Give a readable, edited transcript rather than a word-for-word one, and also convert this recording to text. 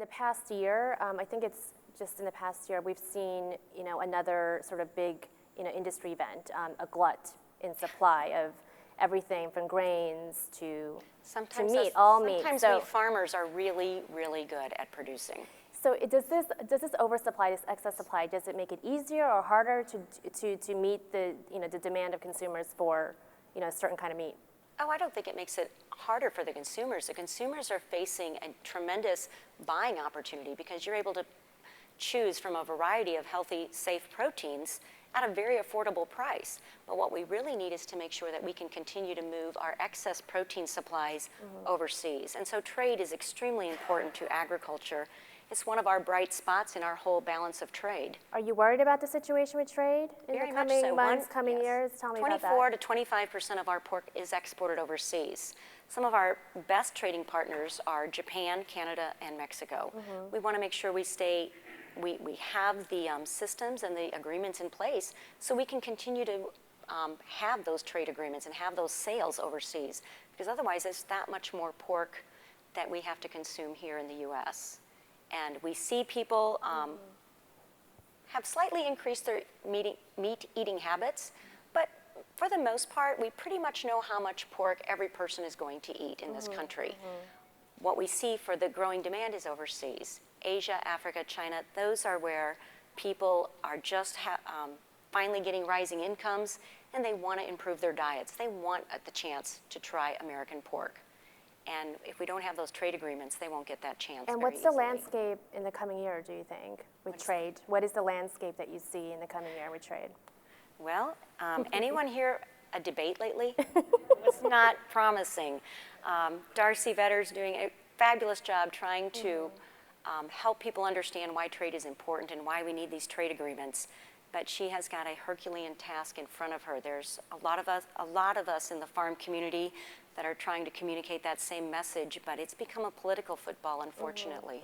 the past year, I think it's just in the past year, we've seen, another sort of big, industry event, a glut in supply of everything from grains to meat, all meat. Sometimes meat farmers are really, really good at producing. So does this oversupply, this excess supply, does it make it easier or harder to meet the the demand of consumers for a certain kind of meat? Oh, I don't think it makes it harder for the consumers. The consumers are facing a tremendous buying opportunity because you're able to choose from a variety of healthy, safe proteins at a very affordable price. But what we really need is to make sure that we can continue to move our excess protein supplies overseas. And so trade is extremely important to agriculture. It's one of our bright spots in our whole balance of trade. Are you worried about the situation with trade in the coming months, coming years? Tell me about that. 24 to 25% of our pork is exported overseas. Some of our best trading partners are Japan, Canada, and Mexico. We want to make sure we have the systems and the agreements in place so we can continue to have those trade agreements and have those sales overseas, because otherwise there's that much more pork that we have to consume here in the U.S. And we see people have slightly increased their meat eating habits, but for the most part, we pretty much know how much pork every person is going to eat in this country. What we see for the growing demand is overseas. Asia, Africa, China, those are where people are just finally getting rising incomes, and they want to improve their diets. They want the chance to try American pork. And if we don't have those trade agreements, they won't get that chance. And what's the landscape in the coming year, do you think, with trade? What is the landscape that you see in the coming year with trade? Well, anyone hear a debate lately? It's not promising. Darcy Vetter's doing a fabulous job trying to help people understand why trade is important and why we need these trade agreements. But she has got a Herculean task in front of her. There's a lot of us in the farm community that are trying to communicate that same message, but it's become a political football, unfortunately.